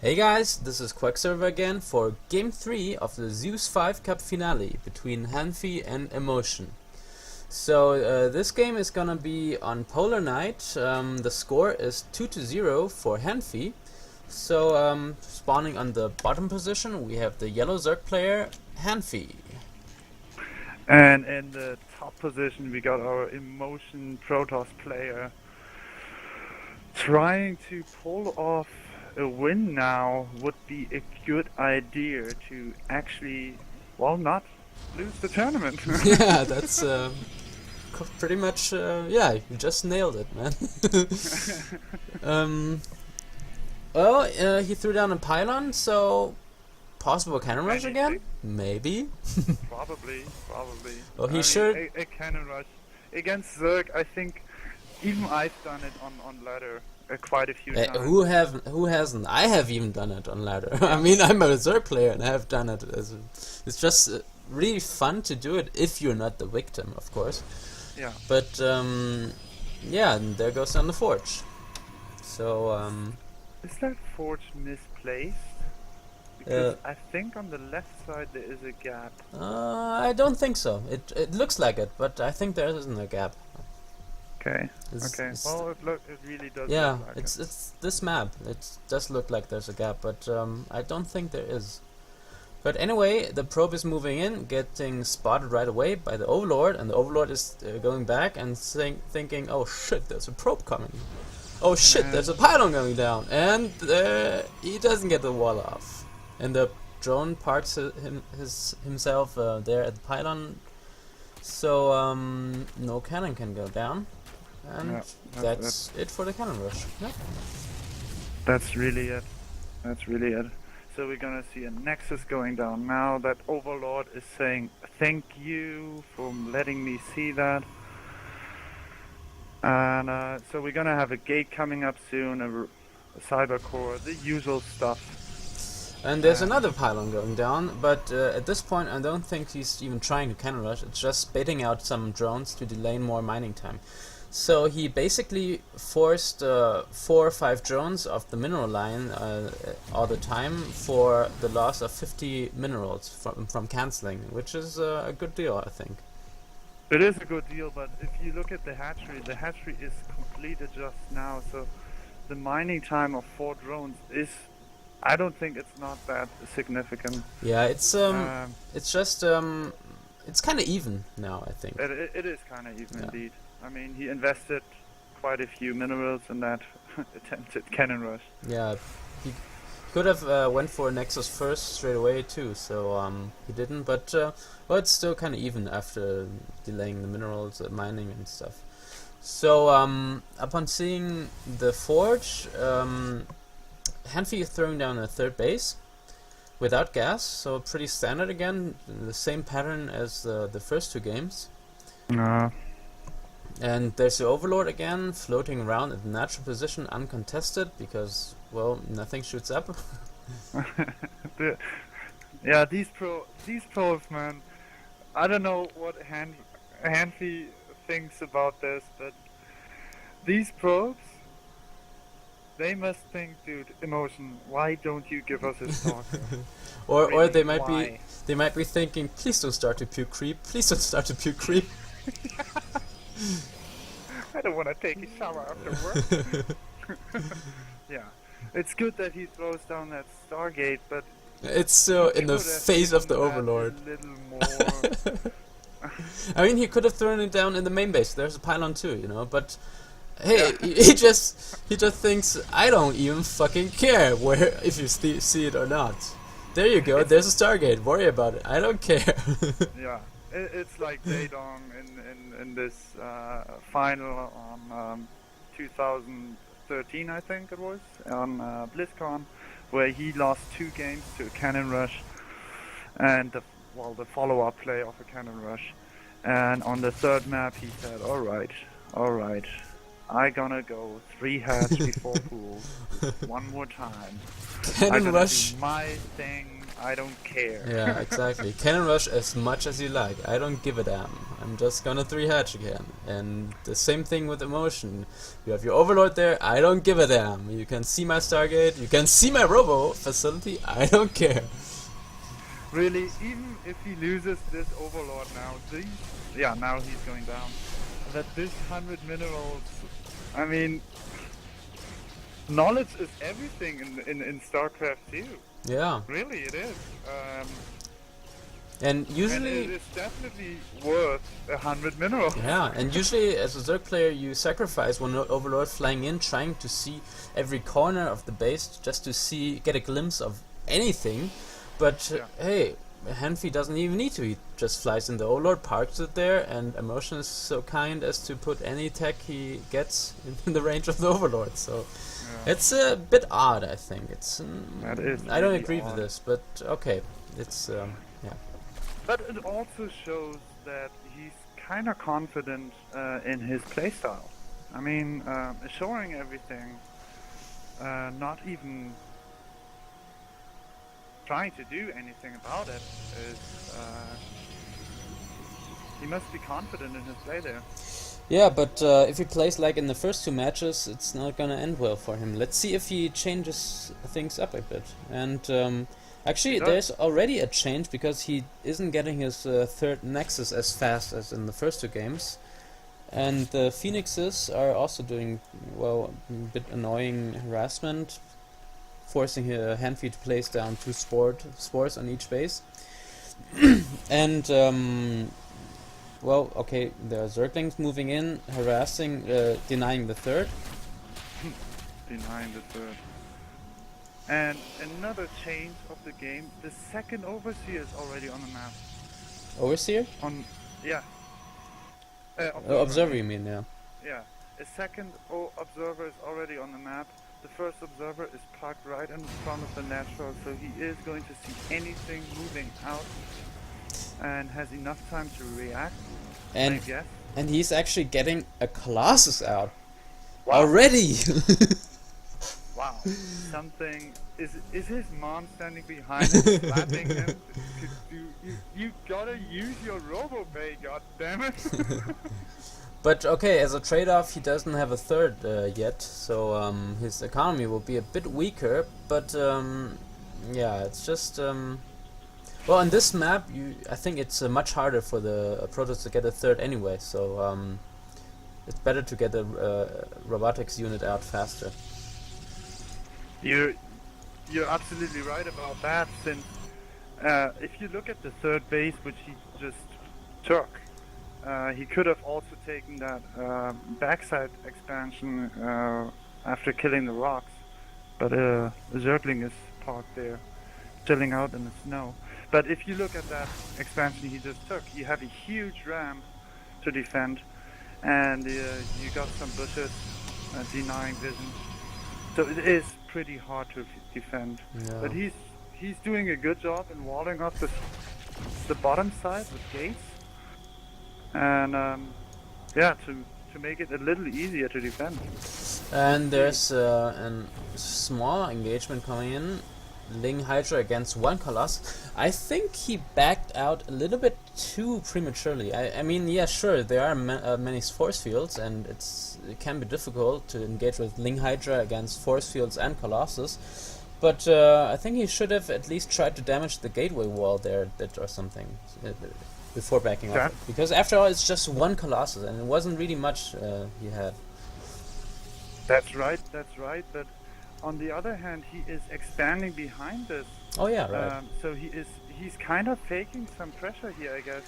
Hey guys, this is Quacksilver again for Game 3 of the Zeus5 Cup finale between Hanfy and Emotion. So this game is gonna be on Polar Night. The score is 2-0 for Hanfy. So spawning on the bottom position we have the yellow Zerg player, Hanfy. And in the top position we got our Emotion Protoss player trying to pull off a win now. Would be a good idea to actually, well, not lose the tournament. Yeah, that's pretty much, yeah, you just nailed it, man. He threw down a pylon, so possible cannon rush again? Maybe. Probably. Well, he a cannon rush against Zerg. I think even I've done it on ladder quite a few times. Who hasn't? I have even done it on ladder. I mean, I'm a Zerg player and I have done it. It's just really fun to do it if you're not the victim, of course. Yeah. But yeah, and there goes on the forge. So is that forge misplaced? Because I think on the left side there is a gap. I don't think so. It looks like it, but I think there isn't a gap. Okay. Well, it really does. Yeah, look like it's this map. It does look like there's a gap, but I don't think there is. But anyway, the probe is moving in, getting spotted right away by the Overlord, and the Overlord is going back and thinking, "Oh shit, there's a probe coming. Oh shit, there's a pylon going down," and he doesn't get the wall off, and the drone parks himself there at the pylon, so no cannon can go down. And that's it for the cannon rush. Yeah. That's really it. So we're gonna see a Nexus going down now. That Overlord is saying thank you for letting me see that. And so we're gonna have a gate coming up soon, a cyber core, the usual stuff. And there's another pylon going down, but at this point I don't think he's even trying to cannon rush. It's just baiting out some drones to delay more mining time. So he basically forced 4 or 5 drones off the mineral line all the time for the loss of 50 minerals from cancelling, which is a good deal, I think. It is a good deal, but if you look at the hatchery is completed just now, so the mining time of 4 drones is, I don't think it's not that significant. Yeah, it's just it's kind of even now, I think. It is kind of even, indeed. I mean, he invested quite a few minerals in that attempted cannon rush. Yeah, he could have went for a Nexus first straight away too, so he didn't. But well, it's still kind of even after delaying the minerals, mining and stuff. So upon seeing the forge, Hanfy is throwing down a third base without gas, so pretty standard again, the same pattern as the first 2 games. And there's the Overlord again, floating around in the natural position, uncontested, because, well, nothing shoots up. Yeah, these pros, man. I don't know what Hanfy thinks about this, but these probes, they must think, dude, Emotion, why don't you give us a stalker? or really, they might be thinking, please don't start to puke creep, please don't start to puke creep. I don't want to take a shower after work. Yeah, it's good that he throws down that Stargate, but it's still in the face of the Overlord. A little more. I mean, he could have thrown it down in the main base. There's a pylon too, you know. But hey, he just thinks, I don't even fucking care if you see it or not. There you go. There's a Stargate. Worry about it. I don't care. Yeah. It's like Daedong in this final on 2013, I think it was, on BlizzCon, where he lost 2 games to a cannon rush, and the follow-up play of a cannon rush. And on the 3rd map, he said, "All right, I gonna go 3 hats before pool one more time. Cannon rush. Do my thing. I don't care. Yeah, exactly. Cannon rush as much as you like. I don't give a damn. I'm just gonna 3-hatch again. And the same thing with emotion. You have your overlord there. I don't give a damn. You can see my Stargate. You can see my Robo facility. I don't care. Really, even if he loses this overlord now, now he's going down. That this 100 minerals, I mean, knowledge is everything in StarCraft 2. Yeah. Really, it is. And usually, and it is definitely worth 100 minerals. yeah, and usually as a Zerg player, you sacrifice one overlord flying in, trying to see every corner of the base just to get a glimpse of anything. But hey, Hanfy doesn't even need to. He just flies in the overlord, parks it there, and Emotion is so kind as to put any tech he gets in the range of the overlord. So it's a bit odd, I think. That is I don't really agree odd. with this, but okay, it's But it also shows that he's kind of confident in his playstyle. I mean, showing everything, not even trying to do anything about it is. He must be confident in his play there. Yeah, but if he plays like in the first 2 matches, it's not gonna end well for him. Let's see if he changes things up a bit. And actually, there's already a change because he isn't getting his 3rd Nexus as fast as in the first 2 games. And the Phoenixes are also doing, well, a bit annoying harassment, forcing Hanfy to place down 2 spores on each base. And well, okay, there are Zerglings moving in, harassing, denying the 3rd. Denying the 3rd. And another change of the game, the 2nd Overseer is already on the map. Overseer? Observer, you mean, yeah. Yeah, a 2nd Observer is already on the map. The 1st Observer is parked right in front of the natural, so he is going to see anything moving out and has enough time to react, I guess. And he's actually getting a Colossus out. Wow. Already! Wow. Something... Is his mom standing behind him, slapping him? You gotta use your RoboPay, goddammit! But okay, as a trade-off, he doesn't have a 3rd yet, so his economy will be a bit weaker. But yeah, it's just well, on this map, I think it's much harder for the Protoss to get a 3rd anyway. So it's better to get a robotics unit out faster. You're absolutely right about that. Since if you look at the 3rd base, which he just took. He could have also taken that backside expansion after killing the rocks, but the Zergling is parked there, chilling out in the snow. But if you look at that expansion he just took, you have a huge ramp to defend, and you got some bushes denying vision. So it is pretty hard to defend. Yeah. But he's doing a good job in walling off the bottom side with gates. And yeah, to make it a little easier to defend. And there's a small engagement coming in. Ling Hydra against 1 Colossus. I think he backed out a little bit too prematurely. I mean, yeah, sure, there are many force fields, and it can be difficult to engage with Ling Hydra against force fields and Colossus. But I think he should have at least tried to damage the gateway wall there, or something. Before backing off, because after all, it's just 1 Colossus, and it wasn't really much he had. That's right. But on the other hand, he is expanding behind this. Oh yeah, right. So he's kind of faking some pressure here, I guess.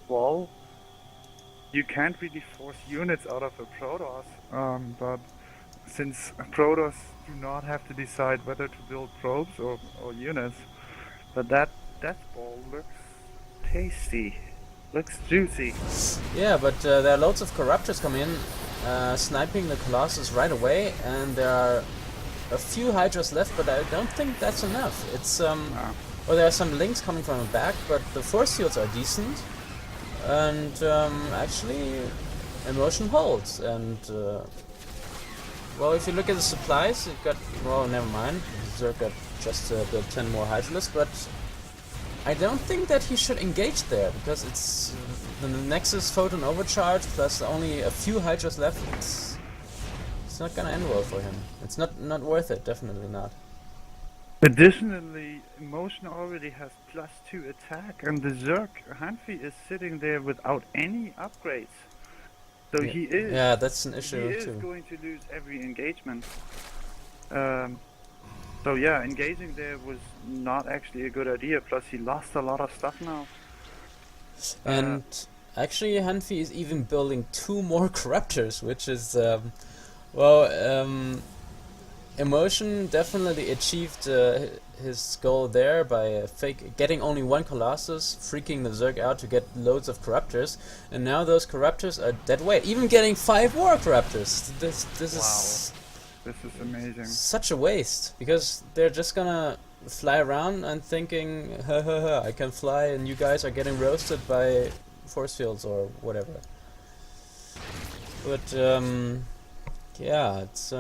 Well, you can't really force units out of a Protoss, but since Protoss do not have to decide whether to build probes or units, but that Death Ball looks tasty. Looks juicy. Yeah, but there are loads of Corruptors coming in, sniping the Colossus right away, and there are a few Hydras left, but I don't think that's enough. It's well, there are some links coming from the back, but the force fields are decent, and actually Emotion holds. And well, if you look at the supplies, you've got, well, never mind. Zerg got just built 10 more Hydralisks, but I don't think that he should engage there, because it's the Nexus Photon Overcharge plus only a few Hydras left. It's not gonna end well for him. It's not worth it, definitely not. Additionally, Emotion already has +2 attack, and the Zerg Hanfy is sitting there without any upgrades. So yeah. he is. Yeah, that's an issue he too. Is going to lose every engagement. So yeah, engaging there was not actually a good idea. Plus, he lost a lot of stuff now. And actually, Hanfy is even building 2 more Corruptors, which is Emotion definitely achieved his goal there by getting only 1 Colossus, freaking the Zerg out to get loads of Corruptors, and now those Corruptors are dead weight. Even getting 5 more Corruptors. This is amazing. Such a waste, because they're just gonna fly around and thinking, ha ha ha, I can fly, and you guys are getting roasted by force fields or whatever. But yeah, it's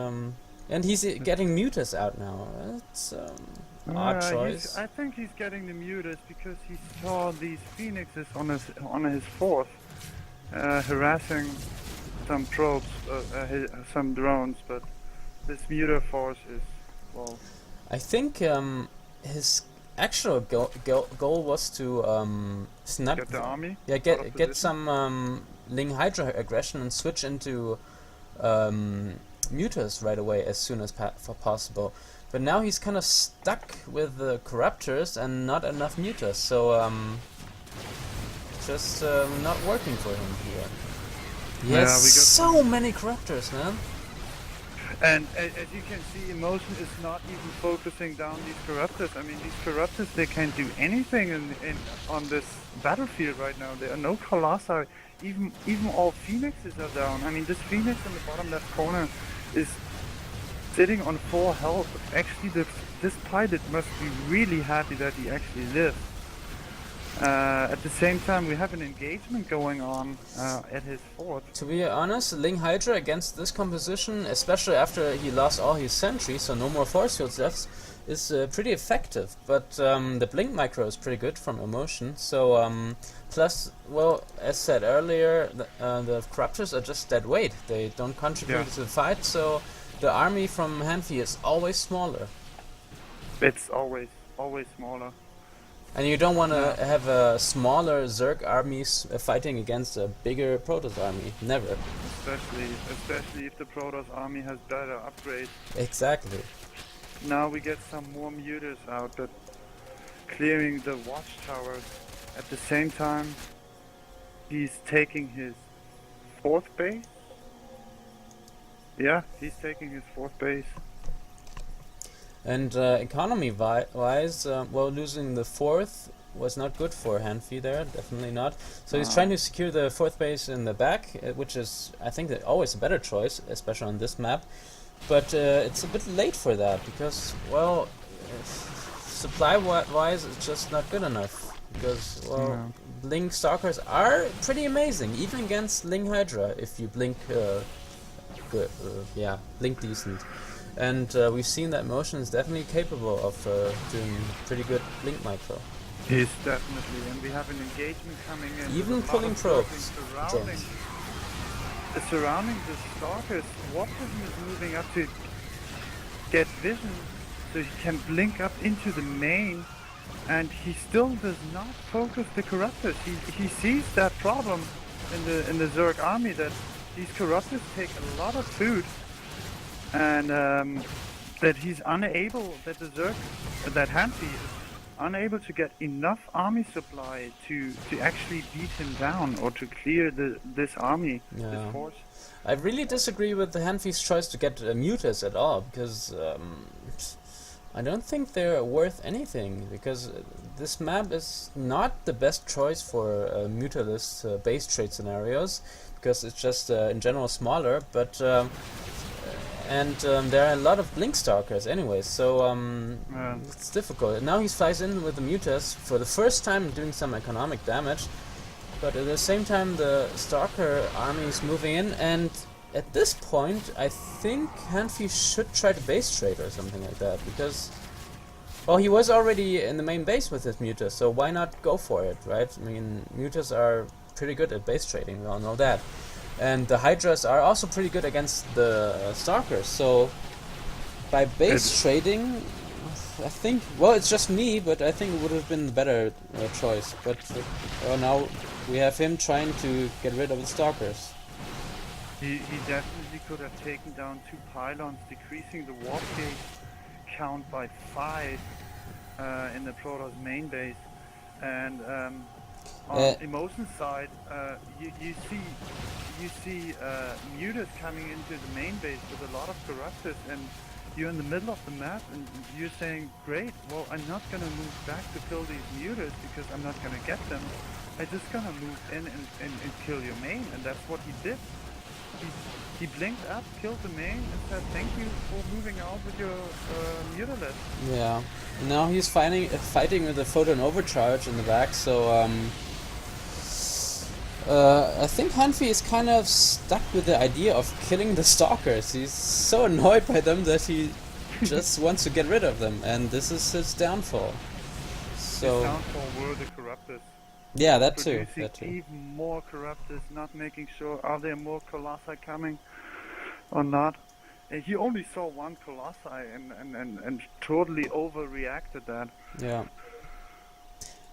and he's getting Mutas out now. It's odd choice. I think he's getting the Mutas because he saw these Phoenixes on his fourth, harassing some probes, some drones. But this Muta force is, well, I think his actual goal was to snap. Get the army. Yeah, get some Ling Hydra aggression and switch into Mutas right away as soon as possible. But now he's kind of stuck with the Corruptors and not enough Mutas, so just not working for him here. He has so many Corruptors, man. And as you can see, Emotion is not even focusing down these Corruptors. I mean, these Corruptors, they can't do anything on this battlefield right now. There are no Colossi. Even all Phoenixes are down. I mean, this Phoenix in the bottom left corner is sitting on 4 health. Actually, this pilot must be really happy that he actually lived. At the same time, we have an engagement going on at his fort. To be honest, Ling Hydra against this composition, especially after he lost all his sentries, so no more force fields left, is pretty effective. But the blink micro is pretty good from Emotion. So plus, well, as said earlier, the Corruptors are just dead weight. They don't contribute to the fight, so the army from Hanfy is always smaller. It's always smaller. And you don't want to have a smaller Zerg armies fighting against a bigger Protoss army. Never. Especially if the Protoss army has better upgrades. Exactly. Now we get some more Mutas out that clearing the watchtowers. At the same time, he's taking his 4th base. Yeah, he's taking his 4th base. And economy-wise, well, losing the 4th was not good for Hanfy there, definitely not. So he's trying to secure the 4th base in the back, which is, I think, always a better choice, especially on this map. But it's a bit late for that, because, well, supply-wise, it's just not good enough. Because, well, Blink Stalkers are pretty amazing, even against Ling Hydra, if you blink good, blink decent. And we've seen that Emotion is definitely capable of doing pretty good blink micro. He's definitely, and we have an engagement coming in. Even pulling probes. Surrounding the Stalkers, Watson is moving up to get vision, so he can blink up into the main, and he still does not focus the Corruptors. He sees that problem in the Zerg army, that these Corruptors take a lot of food, and that he's unable, that Hanfy is unable to get enough army supply to actually beat him down or to clear this army, this force. I really disagree with the Hanfy's choice to get Mutas at all, because I don't think they're worth anything, because this map is not the best choice for mutalist base trade scenarios, because it's just in general smaller, but there are a lot of Blink Stalkers anyway, so it's difficult. Now he flies in with the Mutas for the first time, doing some economic damage, but at the same time the Stalker army is moving in, and at this point I think Hanfy should try to base trade or something like that, because Well, he was already in the main base with his mutas, so why not go for it, right? I mean, mutas are pretty good at base trading, we all know that. And the Hydras are also pretty good against the Stalkers, so by base trading, I think, well, it's just me, but I think it would have been the better choice. But now we have him trying to get rid of the Stalkers. He definitely could have taken down 2 pylons, decreasing the warp gate count by 5 in the Protoss main base. And on Emotion side, you see mutas coming into the main base with a lot of corruptors, and you're in the middle of the map and you're saying, great, well, I'm not gonna move back to kill these mutas because I'm not gonna get them. I'm just gonna move in and kill your main, and that's what he did. He blinked up, killed the main, and said thank you for moving out with your mutalist. Yeah, now he's fighting with a photon overcharge in the back, so I think Hanfy is kind of stuck with the idea of killing the Stalkers. He's so annoyed by them that he just wants to get rid of them, and this is his downfall. So his downfall were the corruptors. Yeah, that too. Even more corruptors, not making sure are there more colossi coming or not. He only saw 1 colossi and totally overreacted that. Yeah.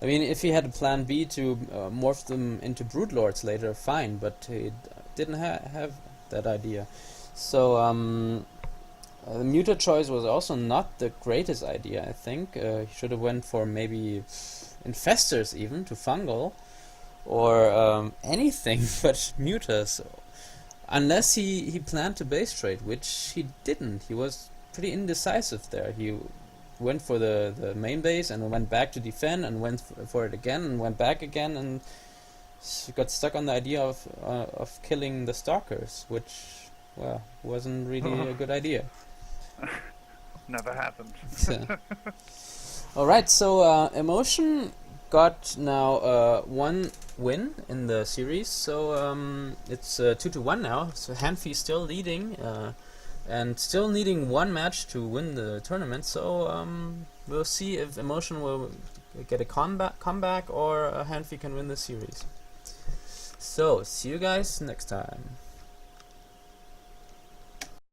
I mean, if he had a plan B to morph them into Broodlords later, fine, but he didn't have that idea. So, the muta choice was also not the greatest idea, I think. He should have went for maybe Infestors even, to Fungal, or anything but mutas. Unless he planned to base trade, which he didn't. He was pretty indecisive there. He went for the main base and went back to defend and went for it again and went back again and got stuck on the idea of killing the Stalkers, which, well, wasn't really a good idea. Never happened. Alright, so Emotion got now 1 win in the series, so it's 2-1 now, so Hanfy still leading, and still needing 1 match to win the tournament, so we'll see if Emotion will get a comeback or Hanfy can win the series. So, see you guys next time.